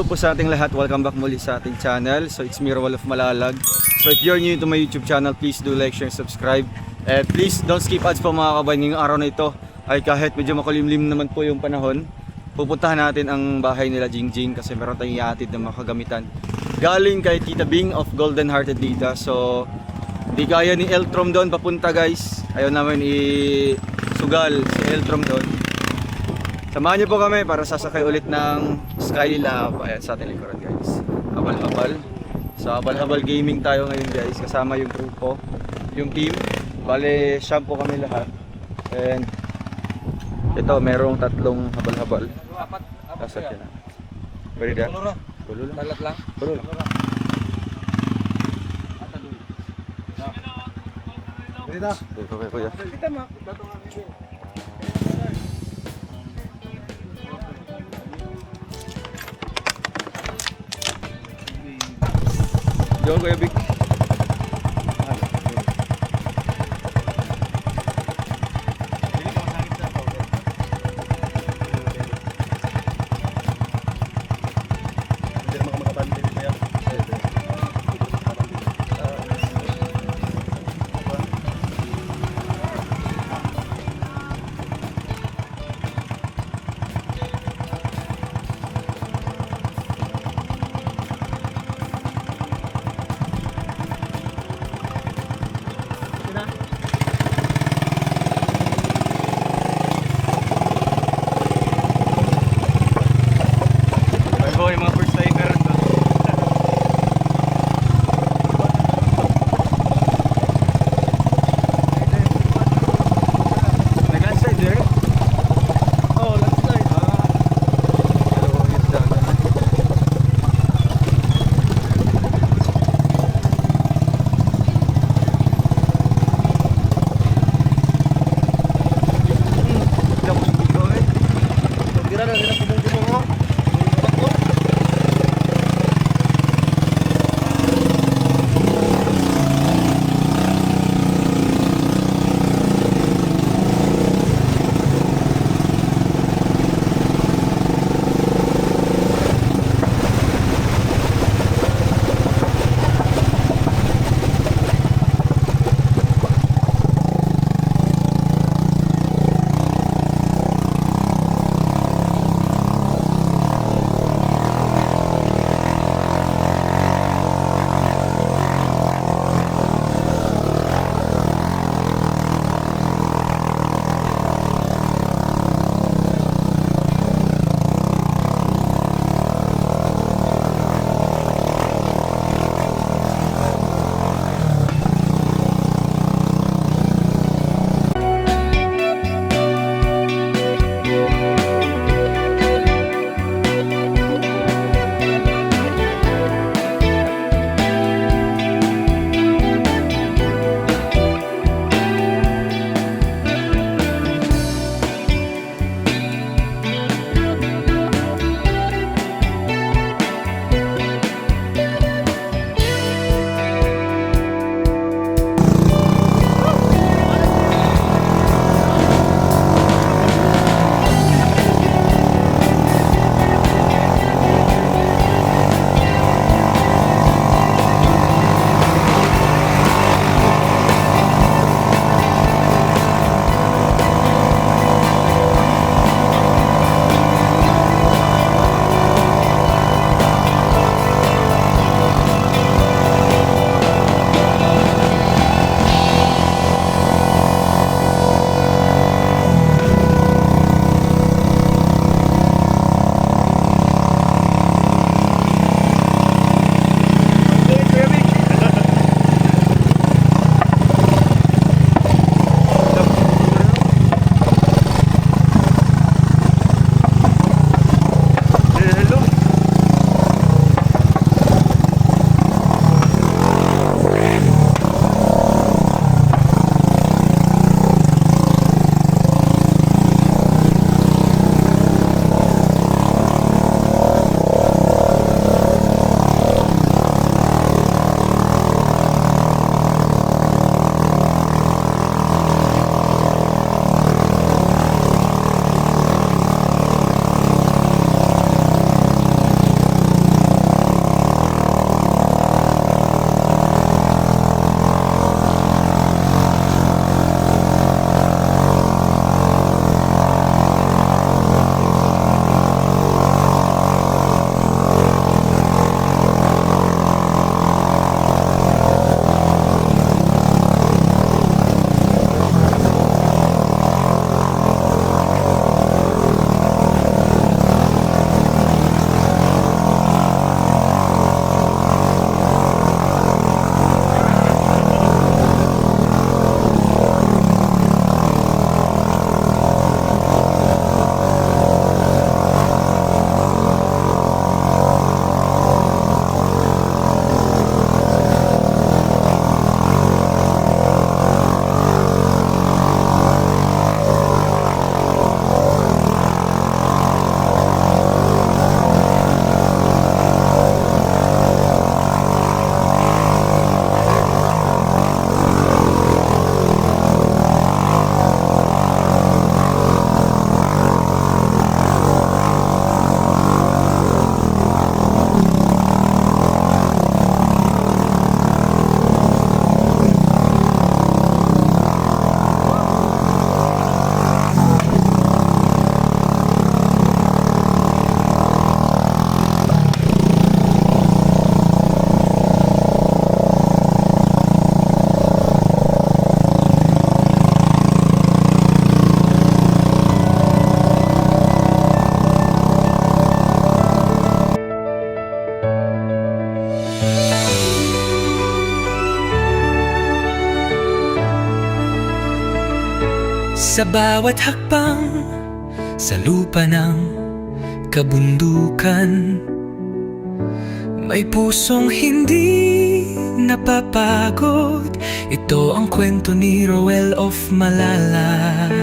Hello po sa ating lahat, welcome back muli sa ating channel. So it's me, Roel of Malalag. So if you're new to my YouTube channel, please do like, share, subscribe. And please don't skip ads po mga kabayan. Ngayong araw na ito ay kahit medyo makulimlim naman po yung panahon, pupuntahan natin ang bahay nila Jingjing kasi meron tayong iatid ng mga kagamitan galing kay Tita Bing of Golden Hearted Dita. So di kaya ni Eltrom doon papunta guys, ayaw namin isugal si Eltrom doon. Samahan niyo po kami para sasakay ulit ng Skylab. Ayan sa ating likuran guys. Habal-habal. So habal-habal gaming tayo ngayon guys. Kasama yung grupo, yung team. Bale, shampoo kami lahat. And ito, merong tatlong habal-habal. Kasat yan. Pwede yan? Tulo lang. Balat lang. Tulo lang. Dito. Dito kay kuya. Kita mo. Yo kuya Big. Sa bawat hakbang sa lupa ng kabundukan, may pusong hindi napapagod. Ito ang kwento ni Roel of Malalag.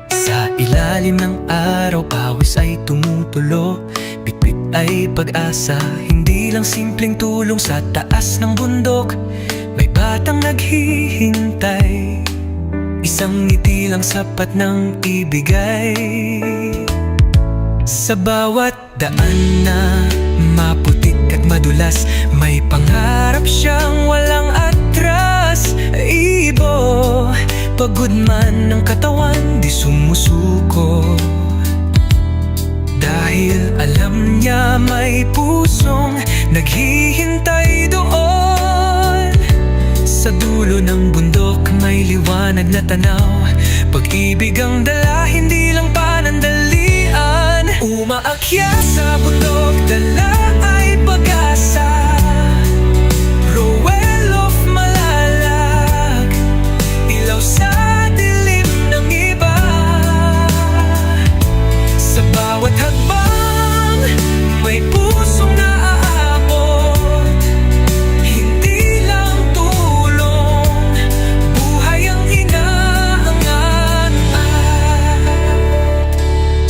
Sa ilalim ng araw, pawis ay tumutulo. Bitbit ay pag-asa, hindi lang simpleng tulong. Sa taas ng bundok, may batang naghihintay. Isang ngiti lang sapat ng ibigay. Sa bawat daan na maputik at madulas, may pangarap siyang walang atras. Ibo, pagod man ng katawan, di sumusuko. Dahil alam niya may pusong naghihintay doon. Sa dulo ng bundok may liwanag na tanaw. Pag-ibig ang dala, hindi lang panandalian. Umaakyat sa bundok, dala ay pag-asa. Roel of Malalag, ilaw sa dilim ng iba. Sa bawat hakbang, may pusong naaabot. Hindi lang tulong, buhay ang inaangat.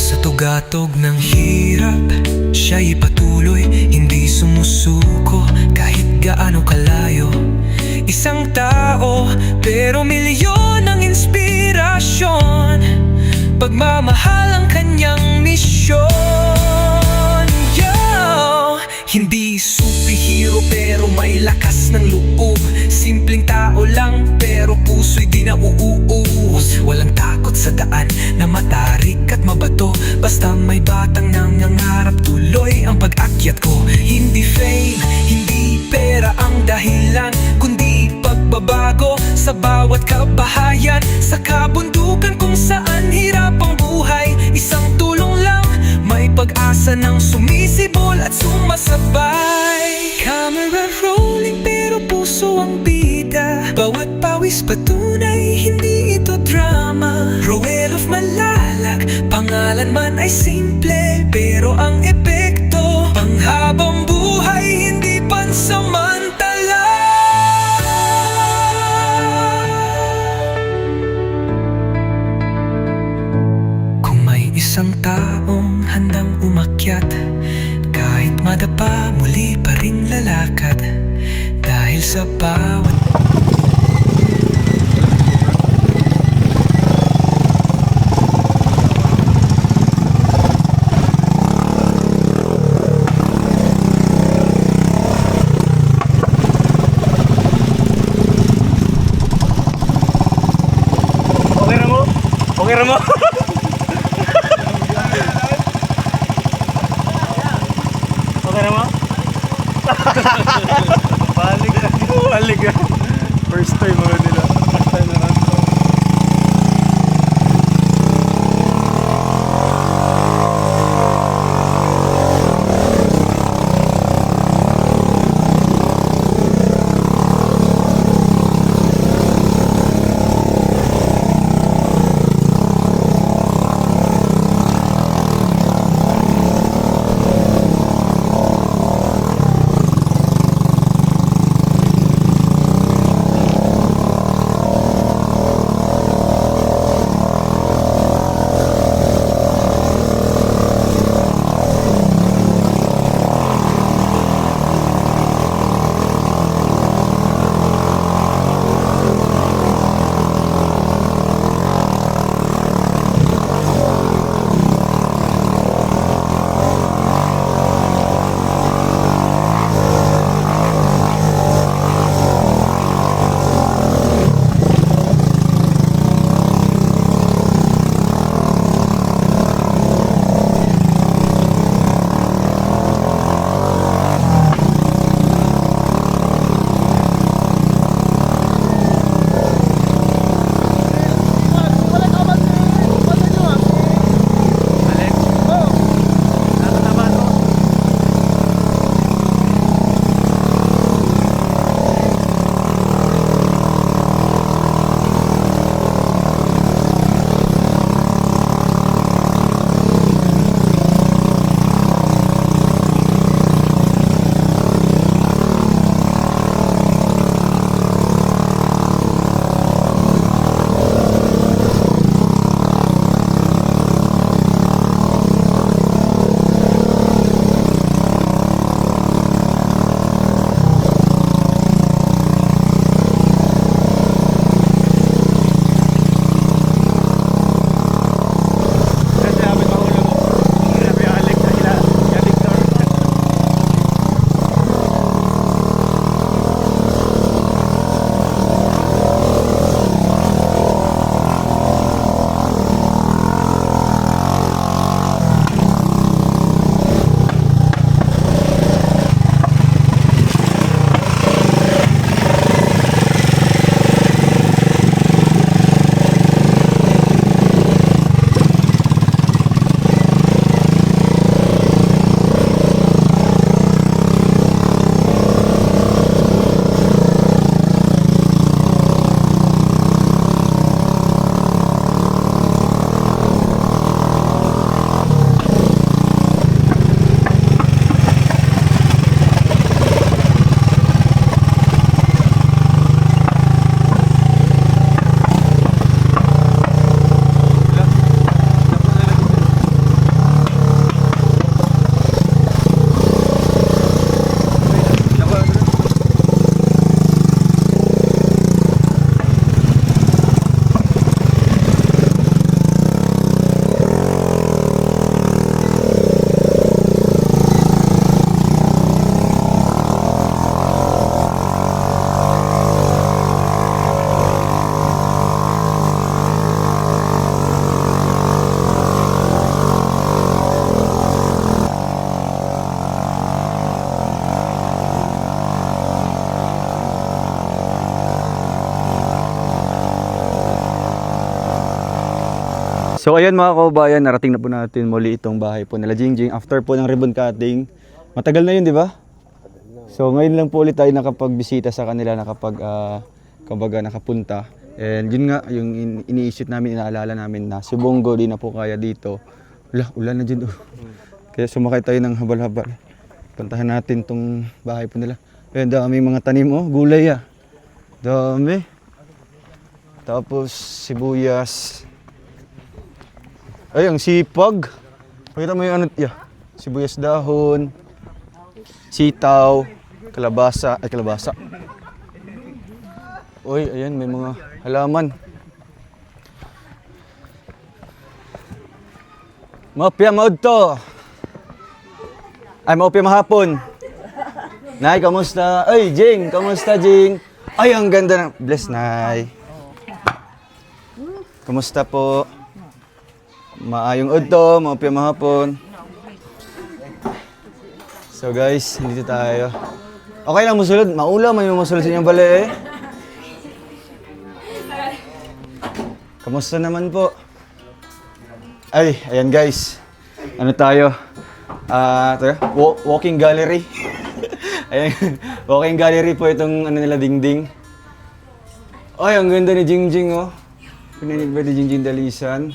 Sa tugatog ng hirap, siya'y patuloy, hindi sumusuko kahit gaano kalayo. Isang tao, pero milyon ang inspirasyon. Pagmamahal ang kanyang misyon. Hindi superhero pero may lakas ng loob. Simpleng tao lang pero puso'y di nauuus. Walang takot sa daan na matarik at mabato. Basta may batang nangangarap, tuloy ang pag-akyat ko. Hindi fame, hindi pera ang dahilan, kundi pagbabago sa bawat kabahayan. Sa kabundukan kung saan hirap ang buhay, isang tulong lang, may pag-asa ng sumisibol at sumasabay. Camera rolling pero puso ang bida. Bawat pawis patunay, hindi ito drama. Roel of Malalag, pangalan man ay simple, pero ang epekto panghabang buhay, hindi pansamantala. Kung may isang taong handang umakyat, kahit madapa, muli pa rin lalakad. Dahil sa bawat Okay ra mo? Okay ra mo? Balik na. Balik na. First time mga nila. First time na lang. So ayan mga kababayan, narating na po natin muli itong bahay po nila Jingjing after po ng ribbon cutting. Matagal na yun, di ba? So ngayon lang po ulit tayo nakapagbisita sa kanila, kumbaga nakapunta. And yun nga, yung iniisip namin, inaalala namin na si Bongo di na po kaya dito. Ulan na dyan. Kaya sumakay tayo ng habal-habal. Puntahan natin tong bahay po nila. Ayan, dami mga tanim, gulay Dami. Tapos sibuyas. Ay, ang sipag. Pakita mo yung sibuyas dahon, sitaw, kalabasa. Uy, ayan, may mga halaman. Maupya maud to. Ay, maupya mahapon. Nay, kamusta? Ay, Jing, kamusta, Jing? Ay, ang ganda ng... Bless, Nay. Kamusta po? Maayong udto, maupya mahapon. So guys, dito tayo. Okay lang musulod, maula may musulod sa inyong bali Kamusta naman po? Ay, ayan guys. Ano tayo? Walking gallery. Ayan, walking gallery po itong nila Dingding. Ay, ang ganda ni Jingjing Pinanigba ni Jingjing Dalisan.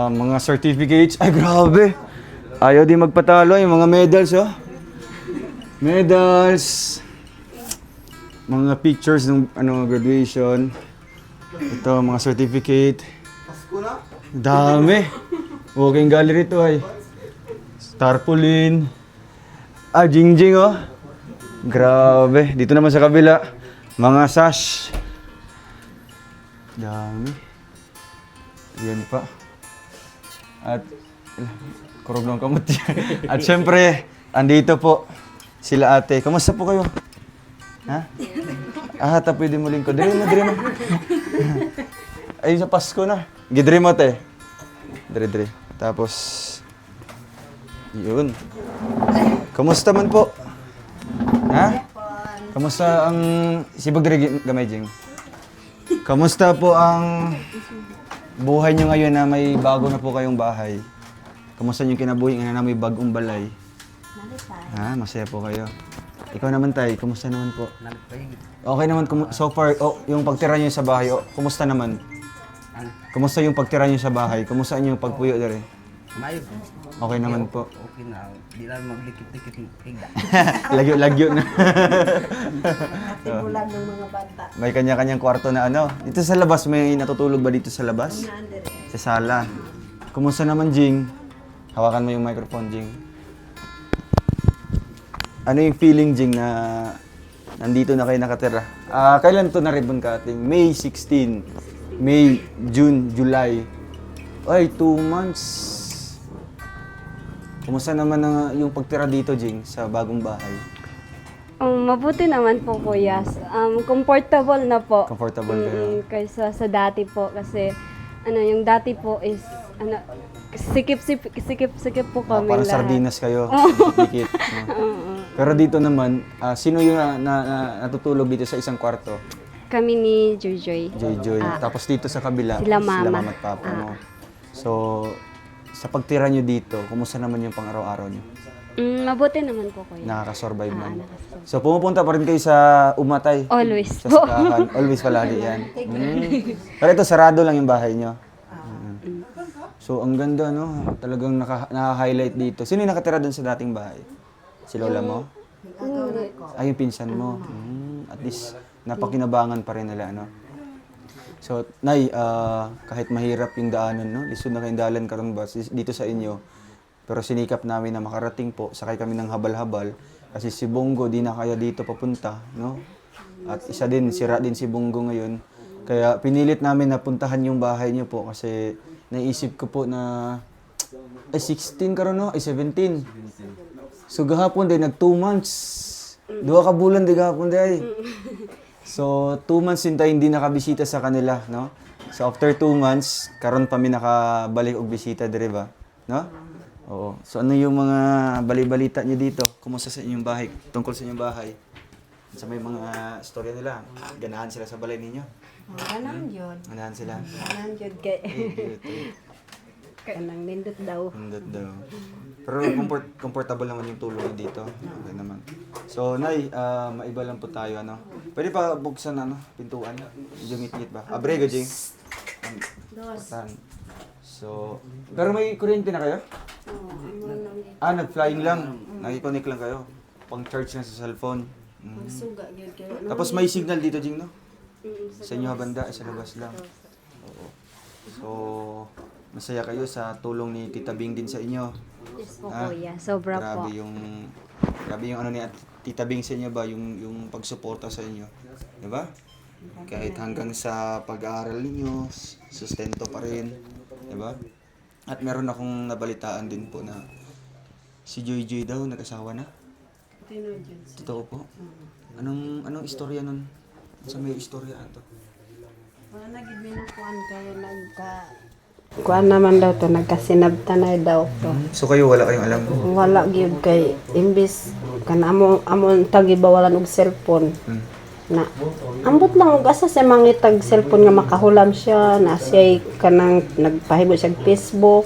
Mga certificates. Ay, grabe. Ayaw di magpatalo. Yung mga medals, Medals. Mga pictures ng graduation. Ito, mga certificate. Dami. Walking gallery to, ay. Tarpaulin. Jingjing, Grabe. Dito naman sa kabila. Mga sash. Dami. Yan pa. At kurog ng kamot yan. At syempre, andito po sila ate. Kamusta po kayo? Ha? Pwede mo lingkod. Dire mo. Ay, sa Pasko na. Gidre mo, te. Dire. Tapos, yun. Kamusta man po? Ha? Kamusta ang... Sibag dire gamay, Jing? Kamusta po ang... buhay nyo ngayon na may bago na po kayong bahay? Kamusta yung kinabuhi na may bagong balay? Masaya po kayo. Ikaw naman tay, kumusta naman po? Okay naman, so far, yung pagtira nyo sa bahay, kumusta naman? Kumusta yung pagtira nyo sa bahay? Kumusta yung pagpuyo dere? Mayo. Okay naman po. Okay na. Di lang maglikit-likit ng higda. Lagyo na. Simulan ng mga bata. May kanya-kanyang kwarto na Dito sa labas, may natutulog ba dito sa labas? Sa sala. Kumusta naman, Jing? Hawakan mo yung microphone, Jing. Ano yung feeling, Jing, na nandito na kayo nakatira? Kailan to na ribbon cutting? May 16. May, June, July. Ay, 2 months. Kumusta naman yung pagtira dito, Jing, sa bagong bahay? Mabuti naman po, kuya. Comfortable na po. Comfortable kayo? Kaysa sa dati po. Kasi, yung dati po is, sikip po kami Parang lahat. sardinas kayo. Dikit. Pero dito naman, sino yung natutulog dito sa isang kwarto? Kami ni Joy. Joy. Tapos dito sa kabila, Sila mama. at papa mo. So, sa pagtira nyo dito, kumusta naman yung pang-araw-araw nyo? Mabuti naman po, kuya. Nakaka-survive man. Nakasurvive. So, pumupunta pa rin kayo sa Umatay? Always Sa po. sakahan. Always palagi yan. Pero ito, sarado lang yung bahay nyo. So, ang ganda, Talagang naka-highlight dito. Sino yung nakatira dun sa dating bahay? Si lola mo? Ay, yung pinsan mo. At least, napakinabangan pa rin nila, So, Nay, kahit mahirap yung daanan, lisod na kayong dalan karon ba dito sa inyo. Pero sinikap namin na makarating po, sakay kami ng habal-habal. Kasi si Bongo, di na kaya dito papunta, At isa din, sira din si Bongo ngayon. Kaya pinilit namin na puntahan yung bahay niyo po kasi naisip ko po na, 16 karon 17. So, gahapon din, 2 months. 2 ka bulan, di gahapon din. So, 2 months din tayo hindi nakabisita sa kanila, So, after 2 months, karon pa mi nakabalik og bisita dire ba, Oo. So, ano yung mga bali-balita niyo dito? Kumusta sa inyong bahay? Tungkol sa inyong bahay? Sa may mga storya nila, ganahan sila sa balay ninyo. Ganang yun. Ganahan sila. Ganang yun kay kanang nindot daw. Pindot daw. Pero comfortable naman yung tulog dito. Okay naman. So, Nay, maiba lang po tayo, ano. Pwede pa buksan, ano, pintuan. Jumit-git ba? Abrego, Jing. Patan. So, pero may kuryente na kayo? Nag-flying lang. Nakikonnect lang kayo. Pang-charge lang sa cellphone. Suga yun kay. Tapos may signal dito, Jing, no? Sa inyo banda, sa labas lang. Oo. So, masaya kayo sa tulong ni Tita Bing din sa inyo. Yes po kuya, sobra po. Grabe yung ano ni Tita Bing sa inyo ba, yung pagsuporta sa inyo. 'Di ba? Kahit hanggang sa pag-aaral ninyo, sustento pa rin, 'di ba? At meron akong nabalitaan din po na si Joy Joy daw nag-asawa na. Totoo po. Anong istorya nun? Sa may istorya ato? Wala na gid minukuan kayo kuan naman daw to nagkasinabtanay daw to. So kayo wala kayong alam? Wala gyud kay imbis kan amon tagibawalan og cellphone. Na ambot lang og asa sa mangitag cellphone nga makahulam siya na siya kanang nagpahimo siya og Facebook.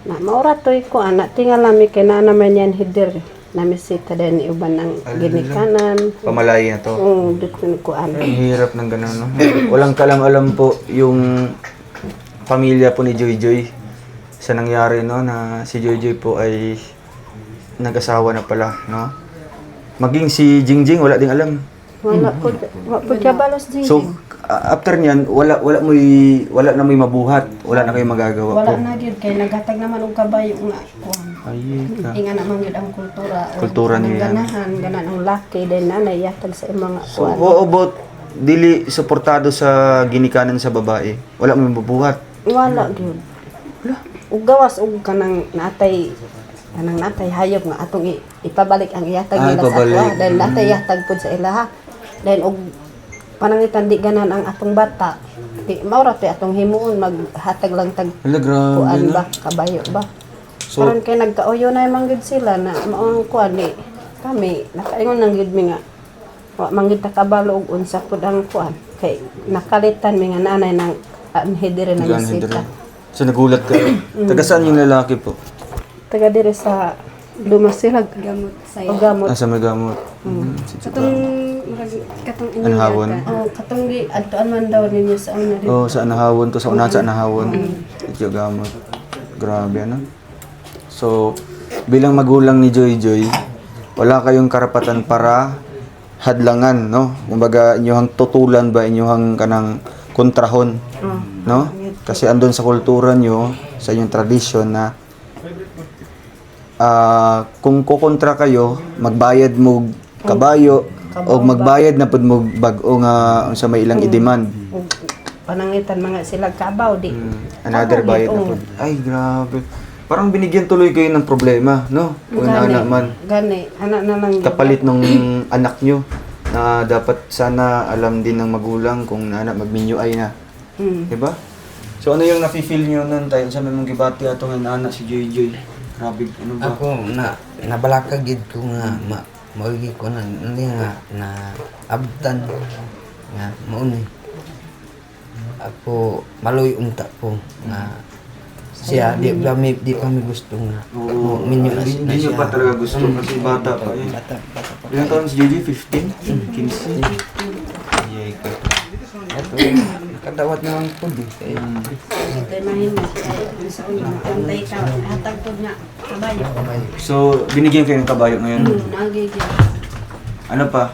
Na maura toy ko ana tingal mi kay na naman yan hider. Namisita din uban ang ginikanan. Pamalay na to. Oo, dito ko ano. Ang hirap ng ganun, no? Walang kalam-alam po yung pamilya po ni Joy Joy sa nangyari, no? Na si Joy Joy po ay nag-asawa na pala, no? Maging si Jingjing, wala ding alam. Wala po siya balos din. So, after niyan, wala na may mabuhat. Wala na kayong magagawa po. Wala na gyud kay naghatag naman og kabayo nga kuan. Ay, ka. Inga naman gyud ang kultura. Kultura niyo yan. Ganan ang laki din nanay yatag sa mga So, kuan. how about dili suportado sa ginikanan sa babae? Wala may mabuhat. Wala gyud. Ug gawas og kanang natay hayop nga atong ipabalik ang ihatag nila sa ipabalik. atwa. Dahil natay ihatag pud sa ilaha. Dahil og panangitan di ganan ang atong bata. Di maura to atong himuon maghatag lang tag Hala, grabe kuan na. ba kabayo ba. So, Karon kay nagkauyo na man gud sila na maong kuan ni kami nakaingon nang gud mi nga wa man gud ta kabalo og unsa pud ang kuan kay nakalitan mi nga nanay ng anhedire na bisita. So, nagulat ka. Taga saan yung lalaki po? Taga dire sa Dumasilag gamot saya. O gamot. Sa may gamot. Katong inyo. Anahawon? Oh, katong di adtuan man daw ninyo sa una rin. Oh, sa anahawon to. Sa unahan sa anahawon. Ito gamot. Grabe, ano? So, bilang magulang ni Joy Joy, wala kayong karapatan para hadlangan, no? Kumbaga, inyong tutulan ba, inyong kanang kontrahon, no? Kasi andun sa kultura nyo, sa inyong tradisyon na kung kukontra kayo, magbayad mo kabayo o magbayad na pud mo bag-o nga sa may ilang i-demand. Panangitan mga sila kabaw di. Another bayad na pud. Ay, grabe. Parang binigyan tuloy kayo ng problema, no? Kung anak man. Gani, anak na lang. Kapalit ng anak nyo na dapat sana alam din ng magulang kung anak magminyo ay na. Diba? So ano yung nafe-feel nyo nun tayo sa may mong gibati ato nga anak si Joy Joy? Grabe, ano ba? Ako nabalaka gid ko nga maugi ko na na abtan nga mauni. Ako maloy unta ko nga siya di kami gusto nga. Oo, minyo hindi nyo pa talaga gusto kasi bata pa eh. Bata. Ilang taon si Joy Joy? 15? 15? Yay ka. Ito kadawat naman po di kay Tay mahimot kay sa una antay ka hatag pud nga kabayo. So, binigyan kayo ng kabayo ngayon? Nagigil. Ano pa?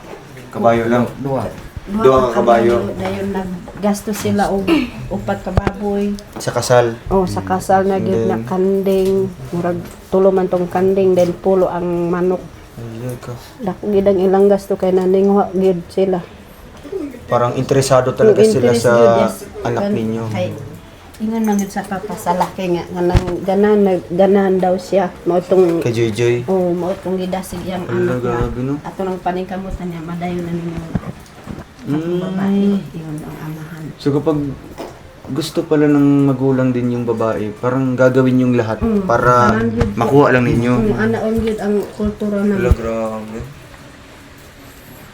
Kabayo lang? duwa. Dua ka kabayo. Dayon naggasto sila og upat ka baboy. Sa kasal? Oh, sa kasal na gyud na kanding, murag tulo man tong kanding then pulo ang manok. Ay, ka. Dako gid ang ilang gasto kay naningwa gid sila. Parang interesado talaga sila Interest sa yun, yes. anak ninyo. Kay ingon man gyud sa papa sa laki nga ganan daw siya mao tong Kay Joy Joy. oh mao tong gidasig yang Ala, anak nga. grabe, no? Ato nang paningkamutan niya madayon na ninyo. Ang babae, yun ang amahan. So kapag gusto pala ng magulang din yung babae, parang gagawin yung lahat para makuha lang ninyo. Ana on gyud ang kultura na. Wala, grabe.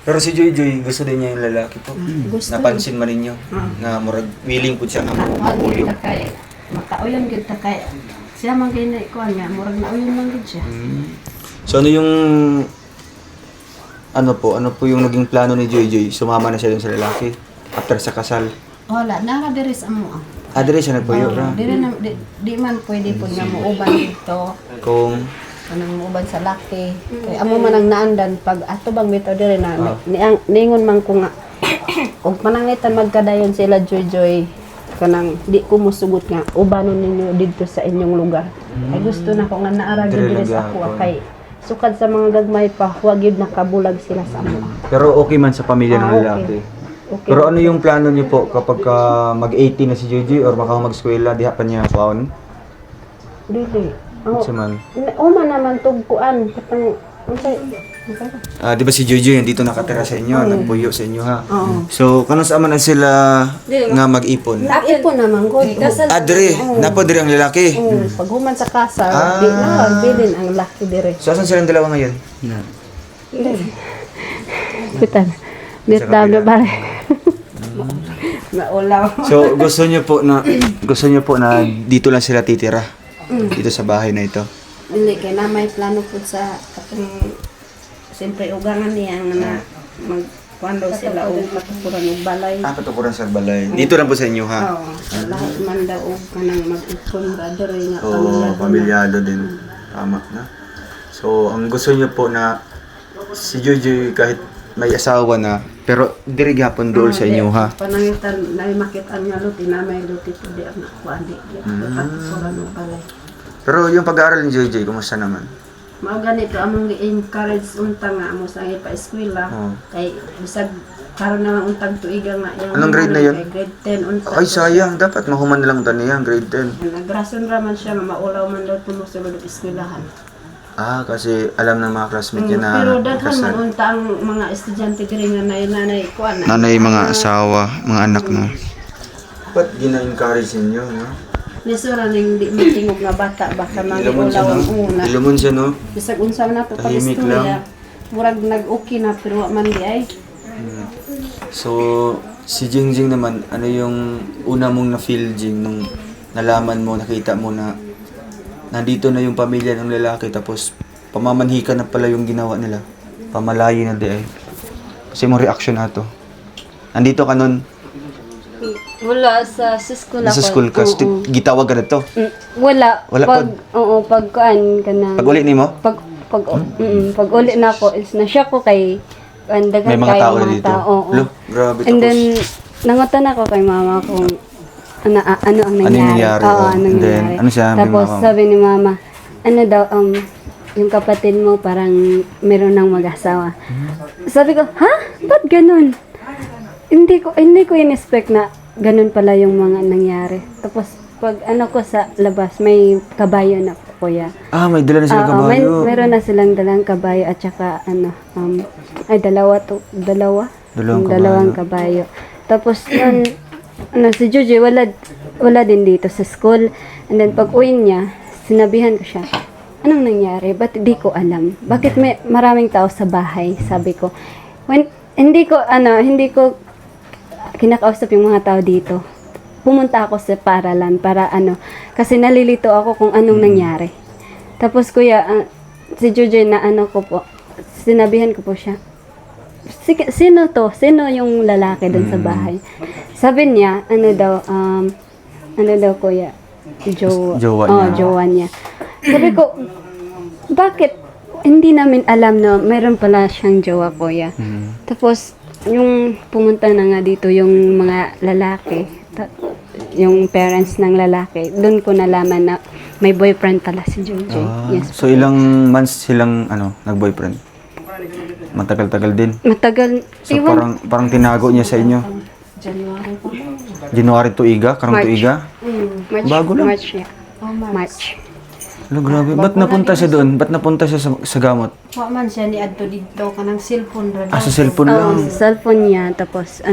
Pero si Joy Joy, gusto din niya yung lalaki po. Gusto. Napansin man ninyo na murag willing po siya nga mag-uyo. Makauyon gid ta kay siya man kay na ikuan nga murag nauyon man gid siya. So ano po yung naging plano ni Joy Joy? Sumama na siya dun sa lalaki after sa kasal. Wala naka diri sa amo. Dire siya nagpuyo ra. Di man pwede pud nga muuban dito. Kung Kanang muuban sa laki. Kay amo man ang naandan pag ato bang bitaw diri na niingon man ko nga og panangitan magkadayon sila Joy kanang di ko musugot nga ubanon ninyo dito sa inyong lugar. Ay gusto na ko nga naara gyud diri sa ako kay sukad sa mga gagmay pa huwag yun nakabulag sila sa amo. pero okay man sa pamilya ng okay. lalaki. Okay. Pero ano yung plano niyo po kapag mag-18 na si Joy Joy or baka mag-eskwela diha pa niya kuan? Dili. Sa man. Uma naman tugkuan katang unsay Di ba si Joy Joy dito nakatira sa inyo, nagpuyo sa inyo ha. Oo. So kano sa man na sila nga mag-ipon? Ipon naman ko. Adre, napo dire ang lalaki. Pag human sa kasal, di na bilin ang laki dire. So asan silang dalawa ngayon? Kutan. Dit daw na bare. Naulaw. So gusto niyo po na dito lang sila titira. Dito sa bahay na ito. Hindi kay na may plano pud sa katong siyempre ugangan niya nga mag kuando sila og matupuran og balay. Patupuran sa balay. Dito lang po sa inyo ha. Oo. Lahat man daw og kanang mag-ikon brother nga Oo, pamilyado din. Tama na. So, ang gusto niyo po na si Joy kahit may asawa na, pero diri gyapon dool sa inyo ha. Panangitan na makita nga luti na may luti pud di ang kuandi. Matupuran og balay. Pero yung pag-aaral ni Joy, kumusta naman? Mao ganito among gi-encourage unta nga amo sa ipa-eskwela Oo. kay bisag karon na lang untag tuiga nga yung Anong grade na yun? kay grade 10 unta. Ay, sayang. Dapat mahuman na lang ito niya, grade 10. Nagrason ra man siya nga maulaw man daw tumusulod og eskwelahan. Kasi alam ng mga classmate niya na Pero daghan man kasal. unta ang mga estudyante diri nga nanay kuan. Nanay, mga asawa, mga anak no. Ba't gina-encourage ninyo, no? Lisura ning di matingog nga bata baka Ilamon siya, mag-ulaw no? ang una. Ilamon siya, no? Bisag unsa man nato Tahimik pag-istorya. Murag nag-okay na pero wa man di ay. So, si Jingjing naman, ano yung una mong na-feel, Jing, nung nalaman mo, nakita mo na nandito na yung pamilya ng lalaki tapos pamamanhikan na pala yung ginawa nila. Pamalayo na di ay. Kasi mong reaction na to. Nandito ka nun, Wala sa school nasa ako. school ka, Oo. gitawag ka na to. Wala. Wala pag pag kuan kana. Pag uli ni mo, Pag uli na ako is na siya ko kay may daghan mga kay tao na mga dito. tao. Oo. Lo, grabe And tapos. then nangutan ako kay mama kung ano ang Ano yung nangyari. nangyari? Oo, Oh. anong And then, nangyari. ano siya, may Tapos mama? sabi ni mama, ano daw yung kapatid mo parang meron ng mag-asawa. Sabi ko, ha? Ba't ganun? Hindi ko in-expect na ganun pala yung mga nangyari. Tapos pag ano ko sa labas, may kabayo na po kuya. May dala na sila kabayo. Meron na silang dalang kabayo at saka dalawa. Dalawang kabayo. Tapos yun, si Jojo wala din dito sa school. And then pag uwi niya, sinabihan ko siya, anong nangyari? Ba't di ko alam? Bakit may maraming tao sa bahay? Sabi ko. Hindi ko kinakausap yung mga tao dito. Pumunta ako sa paralan para kasi nalilito ako kung anong nangyari. Tapos kuya, si Jojo na sinabihan ko po siya, sino to? Sino yung lalaki doon sa bahay? Sabi niya, ano daw kuya? Jowa niya. Jowa niya. Sabi ko, bakit hindi namin alam na mayroon pala siyang jowa kuya? Tapos, yung pumunta na nga dito yung mga lalaki, yung parents ng lalaki, doon ko nalaman na may boyfriend pala si Jojo. Yes. So ilang months silang nag-boyfriend? Matagal-tagal din. Matagal. So parang tinago niya sa inyo. January pa. January tuiga, karong March. tuiga. March, Bago lang. March, yeah. March. Ano, grabe. Ba't napunta siya doon? Ba't napunta siya sa gamot? Wa man siya ni adto dito kanang cellphone ra. Sa cellphone lang. Sa cellphone niya, tapos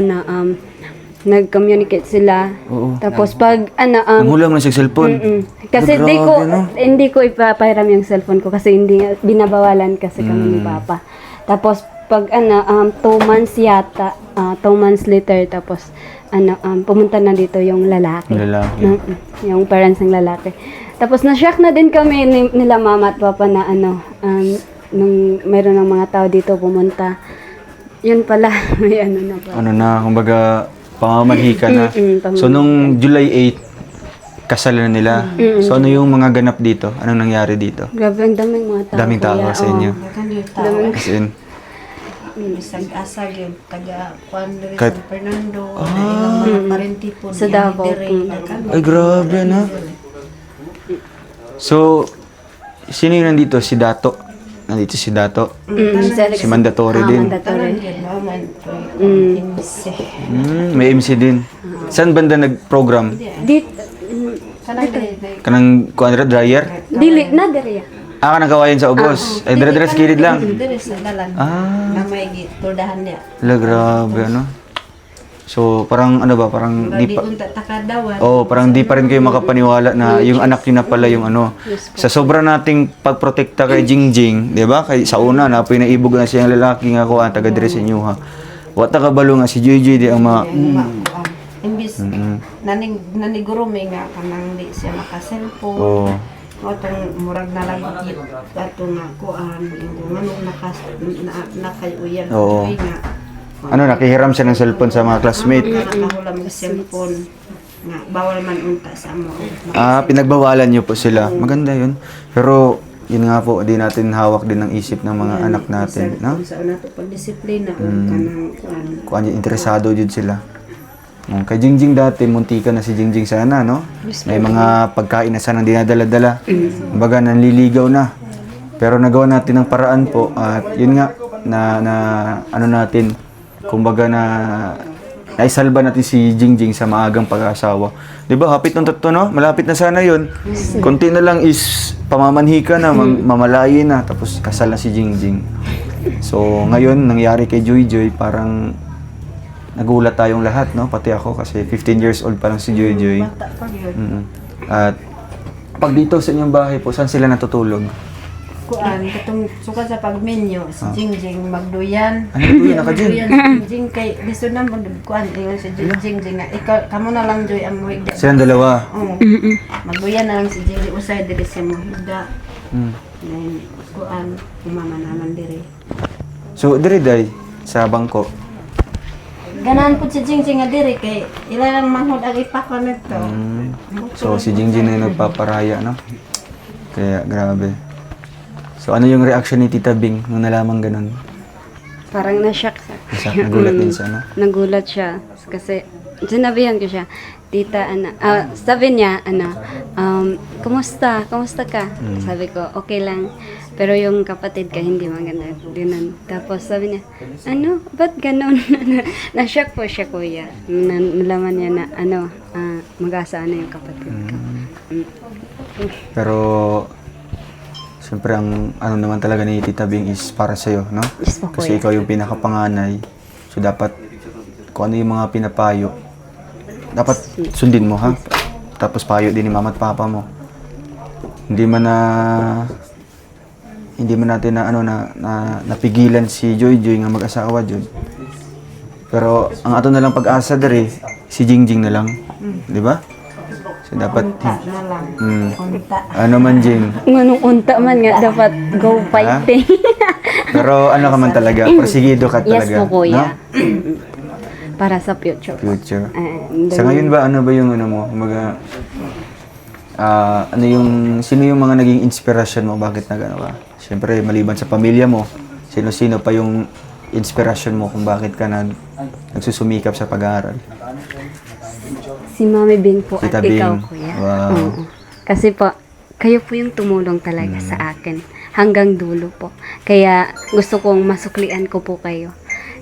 nag-communicate sila. Oo. Tapos pag Nangulang na siya sa cellphone. kasi Grabe, hindi ko ipapairam yung cellphone ko kasi hindi nga- binabawalan kasi kami ni Papa. Tapos pag 2 months yata, 2 months later, tapos pumunta na dito yung lalaki. Lalaki. Yung parents ng lalaki. Tapos na-shock na din kami nila mama at papa na nung meron ng mga tao dito pumunta. Yun pala, may na pa. Ano na, kumbaga, pamamanhika na. pamamanhika. So, nung July 8, kasal na nila. So, ano yung mga ganap dito? Anong nangyari dito? Grabe, ang daming mga tao. Daming tao kuya. sa Oo. inyo. Dagan yung tao. As in, Bisag asag yung taga Juan de Kahit- San Fernando. Ilang mga parenti po. Sa diyan, Davao, dire, dagan. ay grabe na. So, sino yung nandito? Si Dato. Nandito si Dato. Si Mandatory din. Mandatory. Naman po. Imse. May MC din. Saan banda nag-program? Kanang kuandra dryer? Dili, na diri. Kanang kawayan sa ubos. Ay, dire-dire sa kilid lang. Dire sa dalan. Na may giturdahan niya. Hala, grabe, ano? So, parang ano ba, parang Di di pa... unta takadawan. Oh, parang di pa rin kayo makapaniwala na yung anak niyo na pala yung ano. Sa sobra nating pagprotekta kay Jingjing, 'di ba? Kay sa una na pinaibog na siyang lalaki nga ko taga dire sa inyo ha. Wata kabalo nga si Joy di ang Imbis naniguro may nga kanang di siya maka-cellphone. Oh. O tong murag na lang git ato nga kuan ingo ngano nakayuyan Oo. nga Ano, nakihiram siya ng cellphone sa mga classmate. nakahulam ng cellphone nga bawal man unta sa amo. Pinagbawalan niyo po sila. Maganda 'yun. Pero yun nga po, di natin hawak din ng isip ng mga anak natin, no? Sa una to pagdisiplina o kanang kuan. Kung ano, interesado jud sila. Kay Jingjing dati, muntika na si Jingjing sana, no? May mga pagkain na sanang dinadala-dala. Kumbaga, nanliligaw na. Pero nagawa natin ng paraan po at yun nga, na ano natin, kumbaga naisalba natin si Jingjing sa maagang pag-asawa. 'Di ba? Hapit ng tatlo, no? Malapit na sana 'yon. Konti na lang is pamamanhika na, mamalayi na, tapos kasal na si Jingjing. So, ngayon nangyari kay Joy Joy, parang nagulat tayong lahat, no? Pati ako kasi 15 years old pa lang si Joy Joy. Bata pa yun. At pag dito sa inyong bahay po, saan sila natutulog? Kuan katong suka sa pagmenyo si Jingjing magduyan. Ano ito yun, naka-Jing? Magduyan si Jingjing kay gusto na magkuan ingon si Jingjing nga ikaw kamo na lang Joy ang muhigda. Silang dalawa. Oo. Magduyan na lang si Jingjing usay diri si muhigda. Then kuan umama naman diri. So, diri day sa bangko. Ganahan po si Jingjing nga diri kay ila lang manghod ang ipakon nito. So, si Jingjing na yung nagpaparaya, no? Kaya, grabe. So, ano yung reaction ni Tita Bing nung nalaman ganun? Parang na-shock siya. Nagulat din siya, no? Nagulat siya. Kasi, sinabihan ko siya, tita, sabi niya, kumusta? Kumusta ka? Sabi ko, okay lang. Pero yung kapatid ka, hindi maganda. Ganun. Tapos sabi niya, ba't ganun? Na-shock po siya, kuya. Nalaman niya na, mag-asa na yung kapatid ko. Pero, siyempre, ang ano naman talaga ni Tita Bing is para sa'yo, no? Yes po, Kasi kuya. ikaw yung pinakapanganay. So, dapat, kung ano yung mga pinapayo, dapat sundin mo, ha? Tapos payo din ni mama at papa mo. Hindi man natin napigilan si Joy Joy nga mag-asawa Jud. Pero ang ato na lang pag-asa dere si Jingjing na lang, di ba? So dapat Na lang. Unta. ano man Jing. Ngunong unta man nga, dapat go fighting. Pero ano ka man talaga, persigido ka Yes talaga, po, kuya. no? Para sa future. Future. And Sa ngayon ba ano ba yung ano mo, kumbaga sino yung mga naging inspirasyon mo, bakit nagano ka? Siyempre maliban sa pamilya mo, sino pa yung inspirasyon mo kung bakit ka nagsusumikap sa pag-aaral? si Mami Bing po Tita at ikaw, Bing. kuya. Wow. Oo. Kasi po, kayo po yung tumulong talaga sa akin hanggang dulo po. Kaya gusto kong masuklian ko po kayo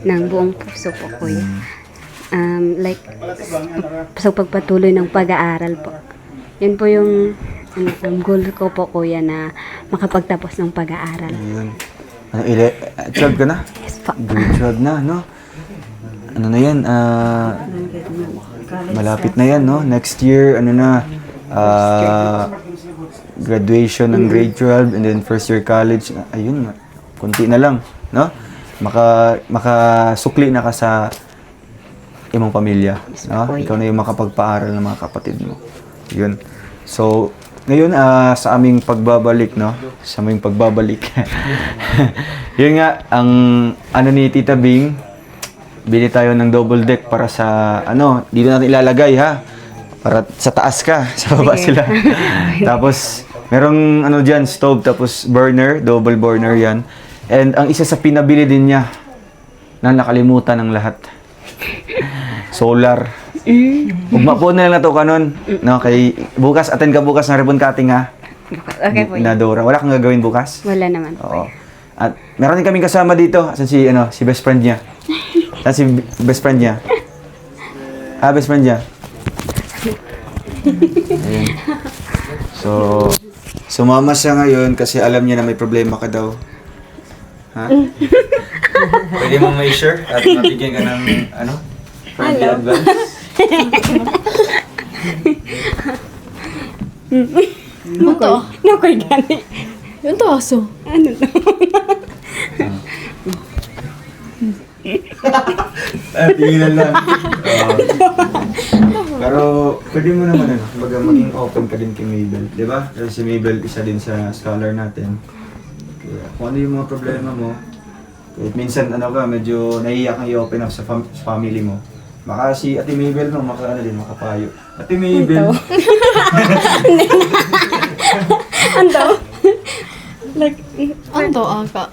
ng buong puso po, kuya. Sa pagpatuloy ng pag-aaral po. Yun po yung ang goal ko po, kuya, na makapagtapos ng pag-aaral. Ayun. 12 ka na? Yes po. Grade 12 na, no? Ano na yan? Malapit na yan, no? Next year, graduation ng grade 12 and then first year college. Ayun, konti na lang, no? makasukli na ka sa imong pamilya, no? po. Ikaw na yung makapagpaaral ng mga kapatid mo. Yun. So, ngayon sa aming pagbabalik, no? Sa aming pagbabalik. Yun nga, ang ano ni Tita Bing, bili tayo ng double deck para sa, dito natin ilalagay, ha? Para sa taas ka, sa baba sila. Tapos, merong dyan, stove, tapos burner, double burner yan. And ang isa sa pinabili din niya, na nakalimutan ng lahat. Solar. Ugmapon na lang na to kanon. No, kay bukas, attend ka bukas ng ribbon cutting, ha? Okay po. Na Dora. Wala kang gagawin bukas? Wala naman po. Oo. At meron din kaming kasama dito. Asan si best friend niya? Asan si best friend niya? Best friend niya. Ayun. So, sumama siya ngayon kasi alam niya na may problema ka daw. Ha? Pwede mong ma-share at mabigyan ka ng friendly advice? Nakoy gani. Yung to aso. Ano to? Tinginan lang. Pero pwede mo naman kumbaga maging open ka din kay Mabel, di ba? Kasi si Mabel isa din sa scholar natin. Kaya kung ano yung mga problema mo, kahit minsan medyo nahiya kang i-open up sa family mo. Baka si Ate Mabel makapayo. Ate Mabel. Ano aka?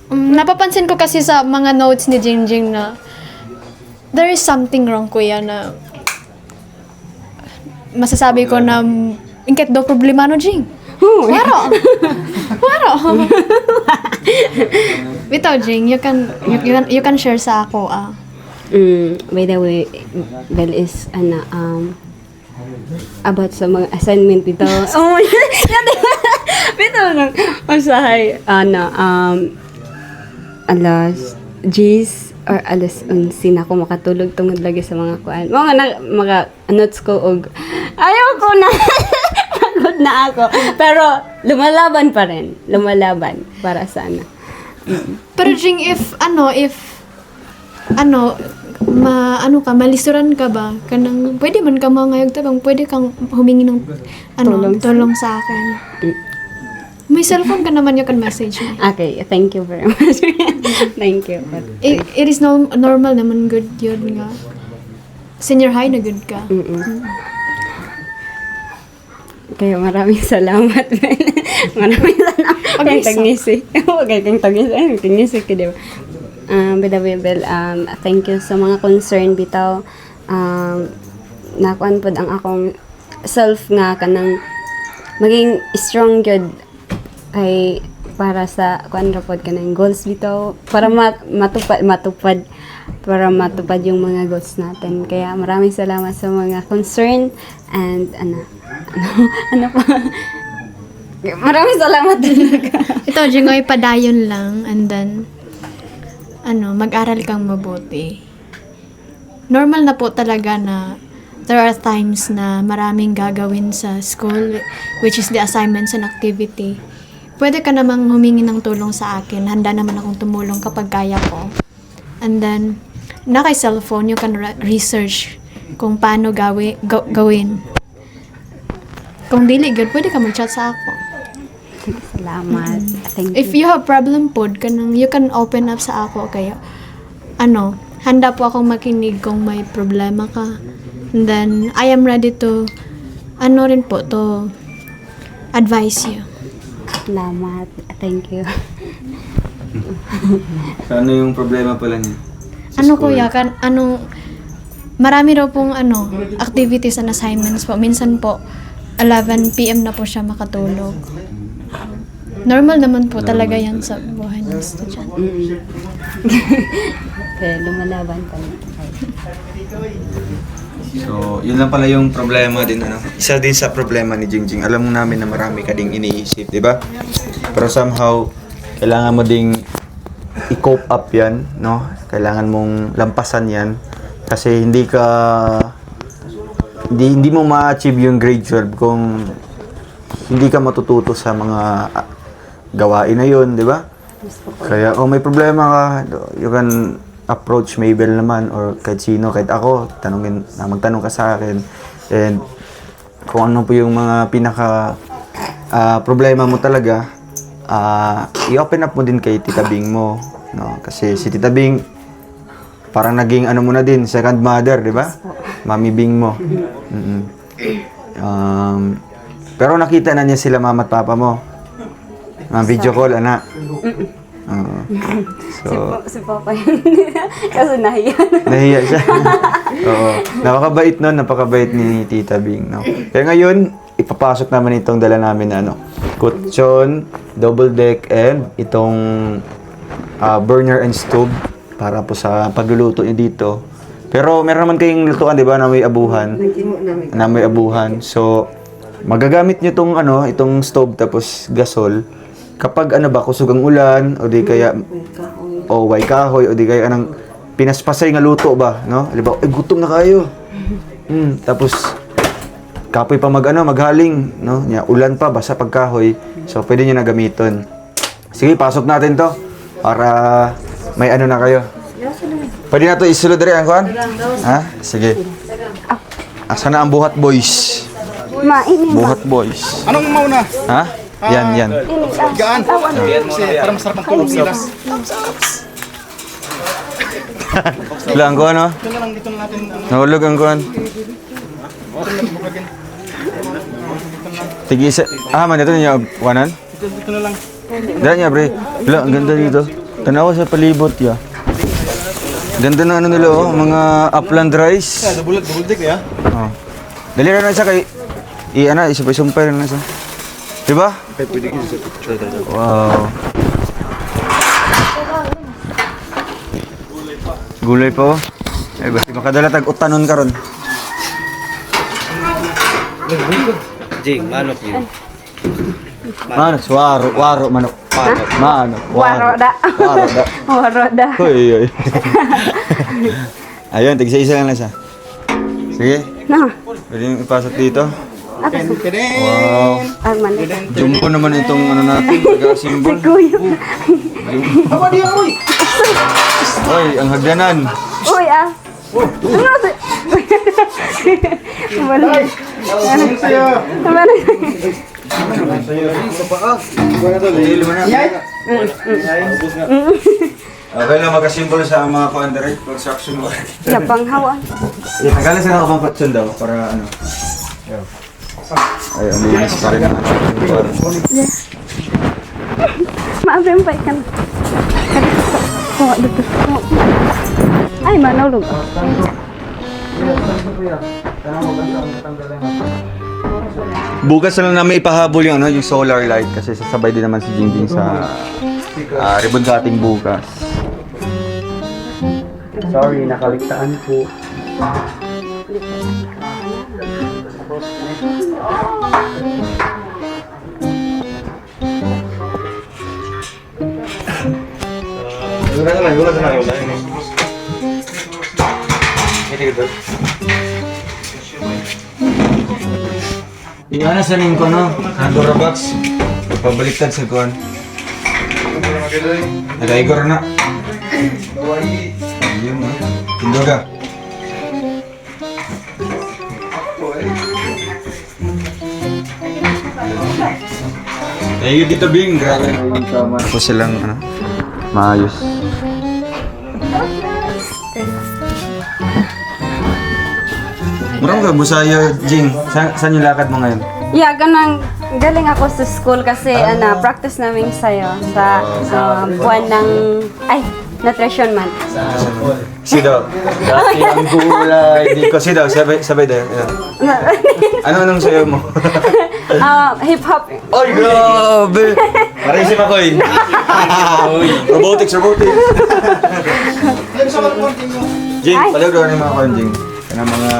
Napapansin ko kasi sa mga notes ni Jingjing na there is something wrong, kuya, na masasabi ko na ingket daw problema no, Jing. Waro. Bitaw, Jing, you can share sa ako, By the way, Bel is about sa mga assignment dito. Oh my God! Bito lang. Masahay, alas 10 or alas 11 na ako makatulog tungod lagi sa mga kuan. Mga notes ko og ayaw ko na. Pagod na ako. Pero lumalaban pa rin. Lumalaban para sana. Pero Jing, if malisuran ka ba? Kanang, pwede man ka mangayog tabang, pwede kang humingi ng tulong sa akin. May cellphone ka naman, you can message me. Okay, thank you very much. Thank you. It is normal naman, good yun nga. Senior high na good ka. Kaya maraming salamat. Maraming salamat. Okay, Kung tagnisi. Okay, kung tagnisi ka, diba? Bel, thank you sa mga concern bitaw. Nakuan pod ang akong self nga kanang maging strong gyud kay para sa kuan ra pod kanang goals bitaw para matupad yung mga goals natin. Kaya maraming salamat sa mga concern and ano pa. Maraming salamat talaga. Ito, Jing, ay padayon lang and then mag-aral kang mabuti. Normal na po talaga na there are times na maraming gagawin sa school, which is the assignments and activity. Pwede ka namang humingi ng tulong sa akin. Handa naman akong tumulong kapag kaya ko. And then, kay cellphone, you can research kung paano gawin. Kung dili, good, pwede ka mag-chat sa ako. Salamat. Thank If you. you have problem po, you can open up sa ako. Kaya, handa po akong makinig kung may problema ka. And then, I am ready to, to advise you. Salamat. Thank you. Ano yung problema pala niya? Sa school? Kuya, marami raw pong, activities and assignments po. Minsan po, 11 p.m. na po siya makatulog. Normal naman po talaga yan sa buhay ng estudyante. Kaya lumalaban pa rin. So, yun lang pala yung problema din, Isa din sa problema ni Jingjing. Alam mo namin na marami ka ding iniisip, di ba? Pero somehow, kailangan mo ding i-cope up yan, no? Kailangan mong lampasan yan. Kasi hindi mo ma-achieve yung grade 12 kung hindi ka matututo sa mga gawain na yun, di ba? Kaya kung may problema ka, you can approach Mabel naman or kahit sino, kahit ako, magtanong ka sa akin. And kung ano po yung mga pinaka problema mo talaga, i-open up mo din kay Tita Bing mo, no? Kasi si Tita Bing parang naging ano mo na din, second mother, di ba? Mami Bing mo. Pero nakita na niya sila mama at papa mo. Video call, anak. So, Si Papa yun. Kasi nahiya. nahiya siya. Oo. Napakabait ni Tita Bing, no? Kaya ngayon, ipapasok naman itong dala namin na kutsyon, double deck, and itong burner and stove para po sa pagluluto niyo dito. Pero meron naman kayong lutuan, di ba, na may abuhan. So, magagamit niyo itong stove tapos gasol. Kapag kusog ang ulan, o di kaya, way kahoy, o di kaya anong pinaspasay nga luto ba, no? Halimbawa, gutom na kayo. Tapos, kapoy pa maghaling, no? Ulan pa, basa pagkahoy. So, pwede nyo na gamiton. Sige, pasok natin to. Para may na kayo. Pwede na to isulod rin, Kuan? Ha? Sige. Asa na ang buhat boys? Mainin ba? Buhat boys. Anong mauna? Ha? Yan. Gaan. Kasi para masarap ang tulog nila. Wala ang Kuan, no? Ito na lang, dito na natin. Nahulog ang Kuan. Tigisa. Man, ito niya, Kuanan? Dito na lang. Dahil niya, bre. Wala, ang ganda dito. Tanawa sa palibot, ya. Ganda na nila, mga upland rice. Double deck, ya. Oh. Dali na isa kay isa-sumpay na isa. Diba? Wow. Gulay pa, oh. Ay, basta makadala tag-utanon ka ron. Jing, manok yun. Manok, waro, manok. Manok, Waro da. Waro da. Hoy. Ayun, tig-isa lang siya. Sige, No. pwede yung ipasok dito. Kede. Wow. Arman. Jumbo naman itong natin, taga-simbol. Kuya. Aba diya, uy! Hoy, ang hagdanan. Uy, Ano? Wala. Sa'yo. Wala. Okay lang magka-symbol sa mga construction work. Yapang hawan. Nagalas na ako pang kutsyon daw para ano. Ay, ang linis pa rin ang Maafin pa ikan. Ay, manulog. Bukas na lang namin ipahabol yung solar light kasi sasabay din naman si Jingjing sa ribbon cutting bukas. Sorry, nakaligtaan po. Iyan sa ning ko no, Pandora box. Pabaliktad sa kon. Nag-igor na. Ayun no. Tindoga. Dito Bing, grabe po silang maayos. Murang ka, Busaya, Jing. Saan yung lakad mo ngayon? Yeah, galing ako sa school kasi practice namin sa'yo sa buwan ng, nutrition month. Sidaw. Dati ang gulay. Di ko sidaw. Sabay daw. Anong sayo mo? Hip-hop. Ay, grabe! Parisip ako eh. Robotics. Jing, palaw daw ng mga kon, Jing. Yan ang mga...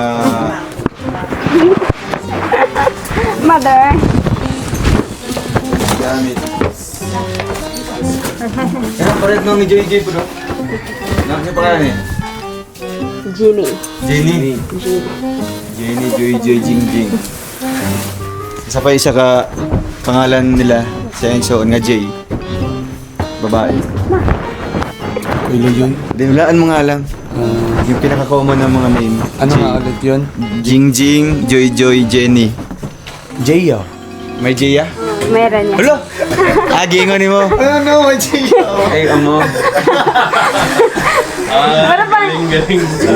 Mother. gamit. Yan ang pared ng ni JJ po no? Nakasya pa kaya niya? Jenny. Jenny, Joy, Jingjing. Isa pa isa ka pangalan nila sa Enzo nga Jay. Babae. Ilo yun? Dinulaan mo nga lang. Yung pinaka-common ng mga name. Ano nga ulit yun? Jingjing, Joy Joy, Jenny. Jaya. May Jaya? Meron niya. Alo! Gingon mo. Ano, may Jaya? Ay, amo. Para ba?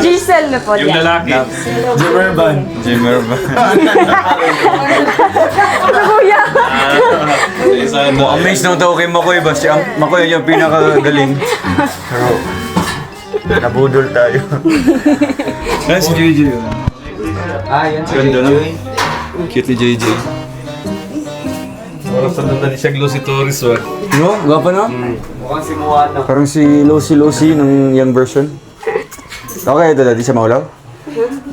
Giselle na po yan. Jimerban. Jimerban. Kuya. Amazed na ito kay Makoy ba? Si Makoy yung pinakagaling. Pero, nabudol tayo. Yan si JJ. Yan si Ganda Joy. na. Cute ni JJ. Parang sandan ni siya Glossy Torres, wa. No? Gwapa na? Mukhang si Moana. Parang si Losi ng young version. Okay, ito na. Di siya maulaw?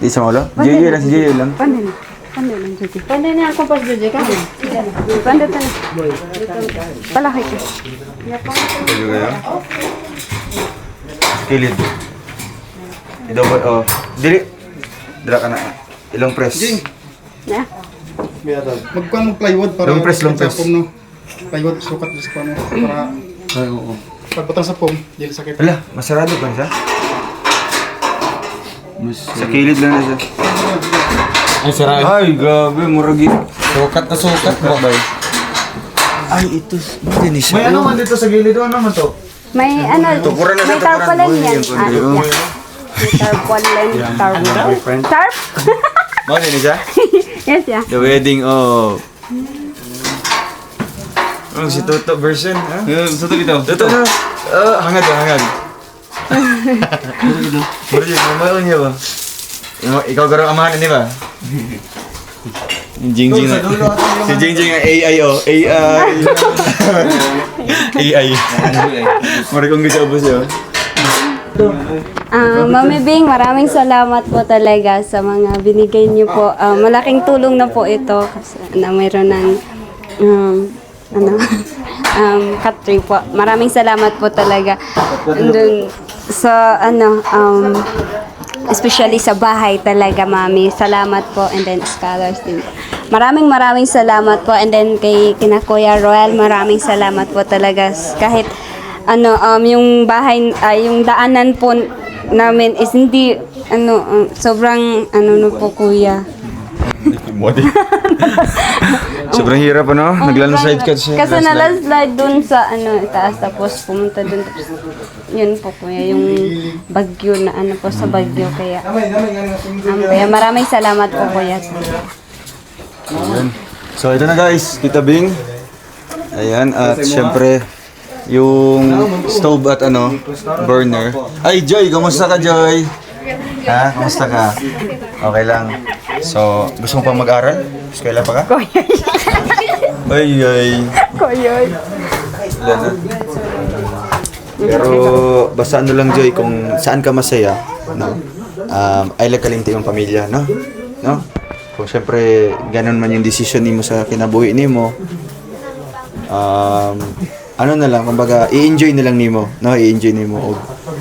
Di siya maulaw? JJ lang, si JJ lang. Panday na. Panday lang, Joji. Panday na ako pas Joji ka. Panday na. Palaki ka. Pwede kaya? Kilid. I-double, oh. Dili. Dila ka na. Ilong press. Na. Magkuhan mo plywood para Long press, long press. sa foam, no? Plywood, sukat sa kuhan mo. Para Ay, oo. pagbutang sa foam, hindi sakit. Ala, masarado ba siya? Sa kilid lang na siya. Ay, sarap. Ay, grabe, muragi. Sukat na sukat mo. Ay, ito, hindi ni siya. May ano man dito sa gilid, ano naman to? May ano, Tukuran na may siya, tukuran. tarpaulin Uy, yan. yung kundi, oh. May tarpaulin. Tarp? Ano ni siya? Yes, yeah. The wedding of... Oh, si Toto version, ha? Toto bitaw. Toto na. Hangad ba, hangad. Muragi, mamayon niya ba? Ikaw garang amahan, di ba? Yung Jingjing na. Si Jingjing na AI, oh. AI. AI. Murag kong gusto ba siya? Mami Bing, maraming salamat po talaga sa mga binigay niyo po. Malaking tulong na po ito kasi na mayroon ng cut tree po. Maraming salamat po talaga. And then, sa especially sa bahay talaga, Mami. Salamat po. And then, scholars din. Maraming salamat po. And then, kay kina Kuya Roel, maraming salamat po talaga. Kahit yung bahay, yung daanan po namin is hindi, sobrang, po kuya. Sobrang hirap, ano? Naglandslide ka siya. Kasi nalandslide dun sa, taas, tapos pumunta dun, tapos, yun po kuya, yung bagyo na, po sa bagyo, kaya, kaya maraming salamat po kuya. Ayan. So, ito na guys, Tita Bing. Ayan, at syempre, yung stove at burner. Ay, Joy, kamusta ka, Joy? Ha? Kamusta ka? Okay lang. So, gusto mo pang mag-aral? Eskwela pa ka? Ay, ay. Koyoy. Wala na. Pero, basta lang, Joy, kung saan ka masaya, no? Ay lang kalinti yung pamilya, no? No? Kung syempre, ganun man yung decision mo sa kinabuhi mo, na lang, kumbaga, i-enjoy na lang nimo, no? I-enjoy nimo.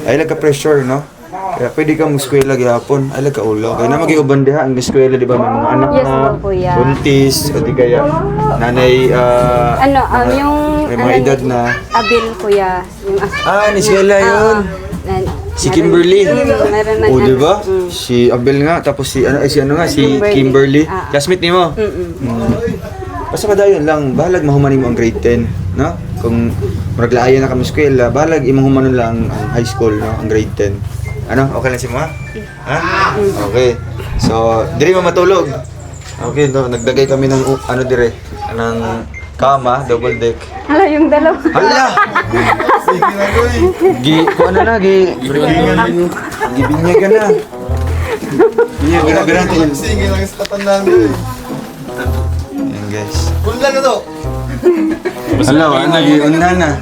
Ay lang ka pressure, no? Kaya pwede kang mag-eskwela gihapon, ay lang ka ulo. Kaya na mag-iuban diha ang eskwela, di ba? May mga anak Yes, na, po, kuya. buntis, o di kaya, nanay, Yung, may mga edad na. Abil kuya. Yung Ni eskwela yun. Si Kimberly. Meron na O, di ba? Si Abel nga, tapos si Kimberly. Classmate ni mo. Basta padayon lang, bahalag mahumanin mo ang grade 10, no? Kung maglaayan na kami sa eskwela, bahalag imahumanon lang ang high school, no? Ang grade 10. Ano? Okay lang si mo, ha? Ha? Okay. So, diri mo matulog. Okay, no? Nagdagay kami ng, dire, ng kama, double deck. Hala, yung dalawa. Hala! Gibinyag ka na. Binyag ka na, garanti. Sige lang sa tatandaan mo. Yan guys. Kulan na to. Hala, unhana.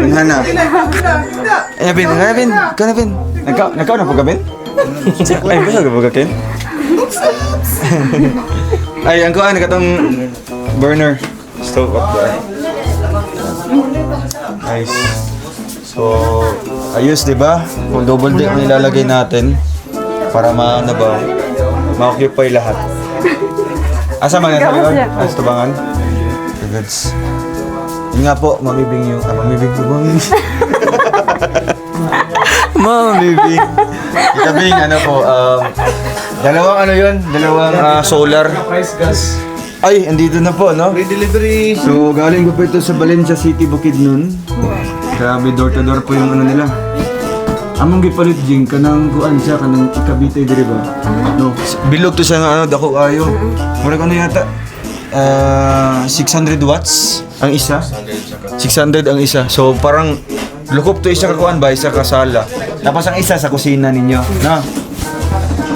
Unhana. Eh, Bin, ka na, Bin. Nakaw na po ka, Bin? Ay, basta ka po ka, Ken? Ay, ang kuhan, katong burner. Stove up there. Nice. So, ayos, di ba? Kung double deck ang ilalagay natin para ma-occupy lahat. Asa mga nasa likod? Sa tubangan? Goods. Yun nga po, mamibing yung... mamibing po, mamibing. Mamibing. Tita Bing, ano po, dalawang ano yun? Dalawang solar. Price gas. Ay, andito na po, no? Free delivery. So, galing ko po ito sa Valencia City, Bukidnon. Grabe, door to door po yung ano nila. Among gipalit jing kanang kuan siya kanang Cavite diri ba? No, bilog to sa ano dako ayo. Mura ano yata 600 watts ang isa. 600 ang isa. So parang lukop to isa ka kuan ba isa ka sala. Tapos ang isa sa kusina ninyo, no?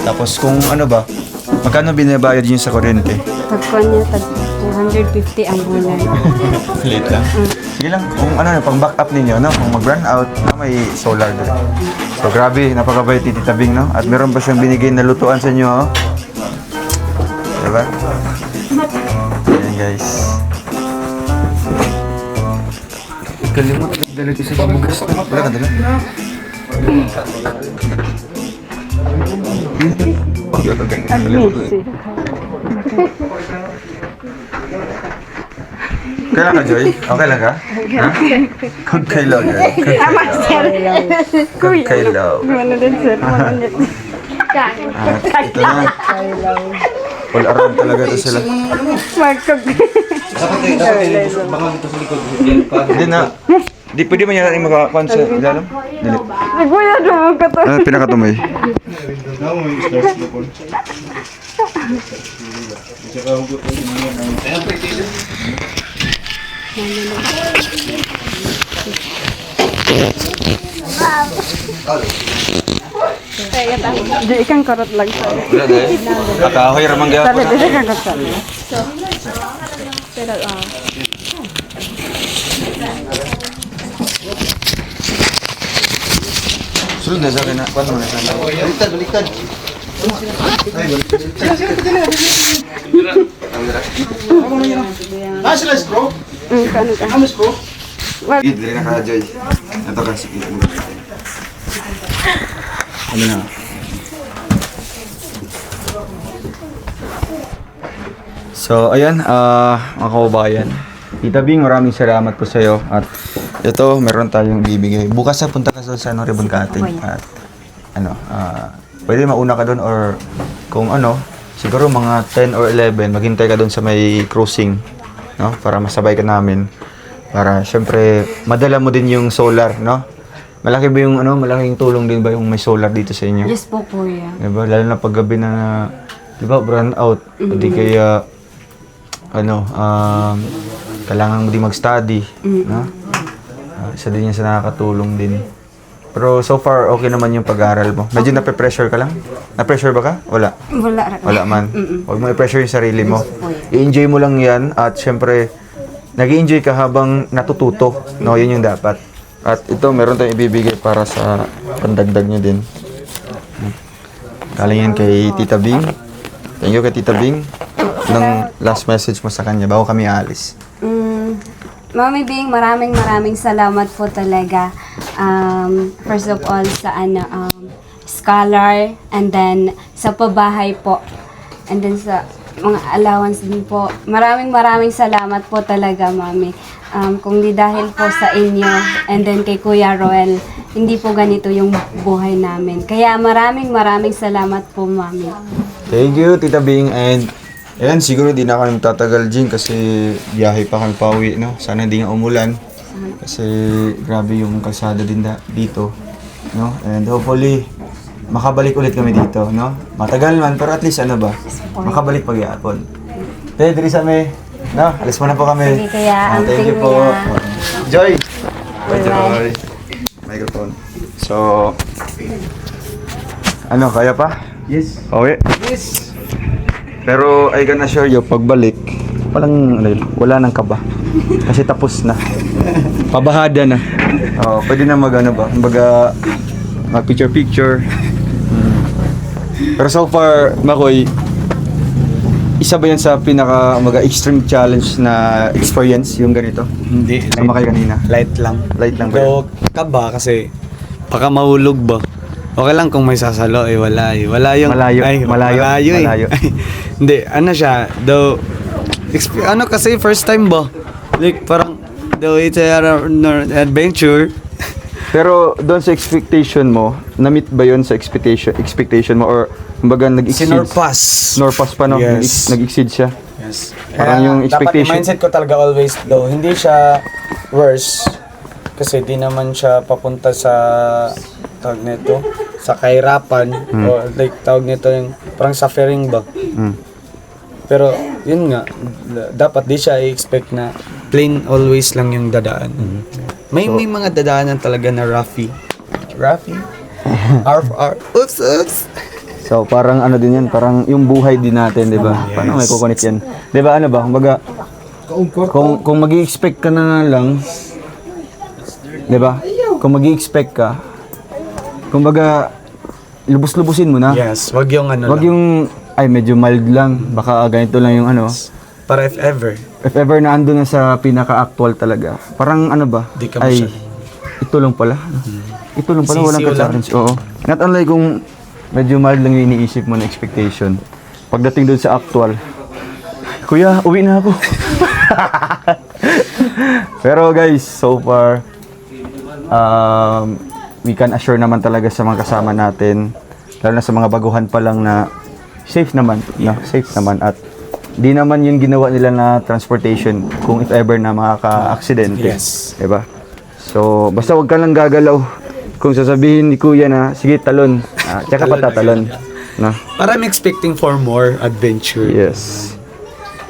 Tapos kung ano ba, magkano binabayad niyo sa kuryente? Tagkuan niya, 250 ang bulan. Late lang. Sige lang, kung ano, pang backup ninyo, no? Kung mag-run out, na may solar din. So grabe, napakabait ni Tita Bing, no? At meron pa siyang binigay na lutuan sa inyo, oh. Diba? Ayan guys. Kalimot, dala ko sa pabugas. Wala ka dala? Kailan ka, Joy? Okay lang ka? Ha? Kung kailan ka? Kung kailan. Ano din, sir? Ano din? Ito na. All around talaga ito sila. Magkag... Hindi na. Di pwede man yan makakuan sa ilalim? Dili. Nagbuya naman ka to. Ano pinakatumoy? Di ikang karot lang sa. Wala dahil. Akahoy ramang Sabi, gapon. di ikang karot sa. Sulod na sa akin na. Paano mo na sana? Baliktad, baliktad. Ah, sila is bro? Kano ka? Amis bro? Dili na ka, Joy. Ito ka, sige. Ano na? So, ayan, mga kababayan. Tita Bing, maraming salamat po sa iyo. At ito, meron tayong bibigay. Bukas na punta ka sa ano, ribbon cutting. At ano, pwede mauna ka doon or kung ano, siguro mga 10 or 11, maghintay ka doon sa may cruising, no? Para masabay ka namin. Para syempre madala mo din yung solar, no? Malaki ba yung ano, malaking tulong din ba yung may solar dito sa inyo? Yes po, kuya. Diba? Lalo na paggabi na, diba, brand out. Hindi kaya, ano, kailangan mo din mag-study. No? Isa din yan sa nakakatulong din. Pero so far, okay naman yung pag-aaral mo. Medyo nape-pressure ka lang? Na-pressure ba ka? Wala. Wala. Wala man. Huwag mo i-pressure yung sarili mo. I-enjoy mo lang yan at syempre, nag-i-enjoy ka habang natututo. No, yun yung dapat. At ito, meron tayong ibibigay para sa pandagdag nyo din. Galing yan kay Tita Bing. Thank you kay Tita Bing. Anong last message mo sa kanya bago kami aalis? Mami Bing, maraming salamat po talaga. First of all, sa scholar, and then sa pabahay po, and then sa mga allowance din po. Maraming salamat po talaga, Mami. Kung di dahil po sa inyo, and then kay Kuya Roel, hindi po ganito yung buhay namin. Kaya maraming salamat po, Mami. Thank you, Tita Bing. And ayan, siguro di na kami magtatagal, Jing, kasi biyahe pa kami pauwi, no? Sana hindi nga umulan. Kasi grabe yung kalsada din dito, no? And hopefully, makabalik ulit kami dito, no? Matagal man, pero at least ano ba? Makabalik pag-iapon. Te, diri sa me. No, alis muna po kami. Sige, kaya Thank you amping po. niya. Joy! Bye, Joy. Microphone. So, ano, kaya pa? Yes. Okay. Yes. Pero I can assure you, pagbalik, wala nang kaba. Kasi tapos na. Pabahada na. Oh, pwede na mag-ano ba? Kumbaga, mag-picture-picture. Pero so far, Makoy, isa ba yan sa pinaka extreme challenge na experience, yung ganito? Hindi. Sumakay kanina? Light lang. Light lang ba yun? Pero kaba kasi baka mahulog ba? Okay lang kung may sasalo wala Wala yung Malayo. malayo eh. Malayo. Hindi, ano siya, though ano kasi first time ba? Like parang Though it's an adventure. Pero doon sa expectation mo, na-meet ba yun sa expectation mo or kumbaga nag-exceed? Norpas pa no? Yes. Nag-exceed siya. Yes. Parang yung expectation. Dapat mindset ko talaga always though, hindi siya worse. Kasi di naman siya papunta sa tawag nito, sa kahirapan o like tawag nito yung parang suffering ba. Pero yun nga, dapat di siya i-expect na plain always lang yung dadaan. May mga dadaanan talaga na roughy. Oops. So parang ano din yan, parang yung buhay din natin, 'di ba? Paano may kukunik yan? 'Di ba ano ba? Kumbaga kung magi-expect ka na nga lang, 'di ba? Kung magi-expect ka, kumbaga lubos-lubusin mo na. Yes, wag yung ano Wag lang. yung ay medyo mild lang, baka ganito lang yung ano. Para if ever. If ever na ando na sa pinaka-actual talaga. Parang ano ba? Di ka Ay, masyado. ito lang pala. Ito lang pala, walang Sisiw lang. ka-challenge. Oo. Not unlike kung medyo mild lang yung iniisip mo na expectation. Pagdating doon sa actual, Kuya, uwi na ako. Pero guys, so far, we can assure naman talaga sa mga kasama natin, lalo na sa mga baguhan pa lang na safe naman, no? Safe naman at di naman yung ginawa nila na transportation kung if ever na makaka-aksidente. Yes. Diba? So, basta wag ka lang gagalaw. Kung sasabihin ni Kuya na, sige, talon. Tsaka patatalon. No? Para I'm expecting for more adventure. Yes.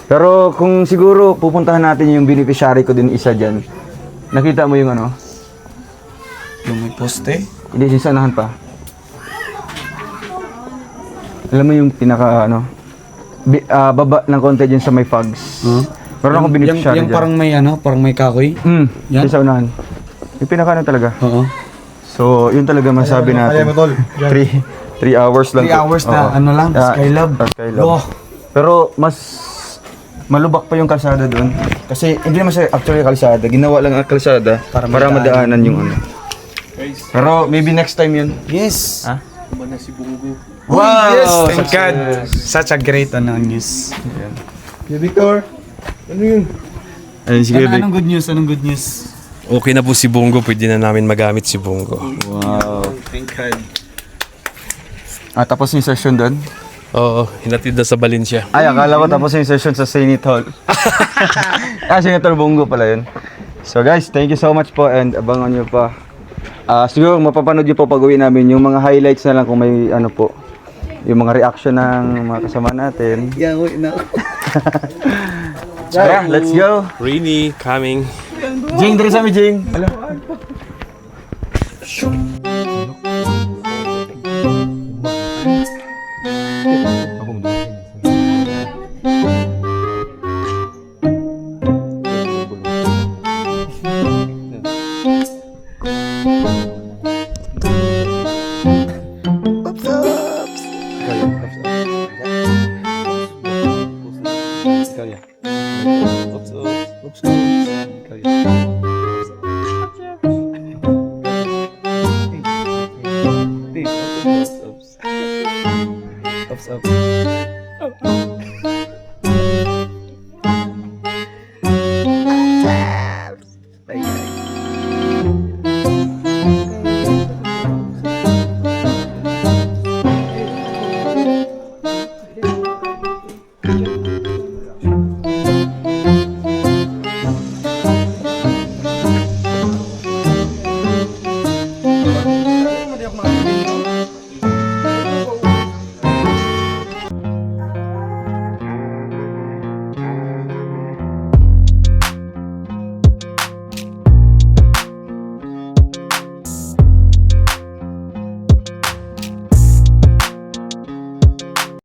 Pero kung siguro pupuntahan natin yung beneficiary ko din isa dyan. Nakita mo yung ano? Yung may poste? Hindi, sisanahan pa. Alam mo yung pinaka ano? Baba ng konti dyan sa may fogs. Meron akong beneficiary yung dyan. parang may ano, parang may kahoy. Yan? Sa unahan. Yung pinaka ano talaga. Oo. So, yun talaga masabi natin. 3 hours lang. 3 hours na, Oo. ano lang, Skylab. Skylab. Oh. Pero mas malubak pa yung kalsada doon. Kasi hindi naman siya actually kalsada. Ginawa lang ang kalsada para madaanan yung ano. Pero maybe next time yun. Yes. Ha? Wow! Yes, thank God. Such a great news. Victor, ano yun? Ayun, sige, Anong good news? Anong good news? Okay na po si Bongo, pwede na namin magamit si Bongo. Wow. Thank God. Tapos yung session doon? Oo, hinatid na sa Valencia. Ay, akala ko tapos yung session sa Senate Hall. Senator Bongo pala yun. So guys, thank you so much po and abangan nyo pa. Siguro mapapanood nyo po pag uwi namin yung mga highlights na lang kung may ano po. Yung mga reaction ng mga kasama natin. Yeah, wait na. Tara, let's go! Rainy, coming. Jing, dari sa amin, Jing! Hello?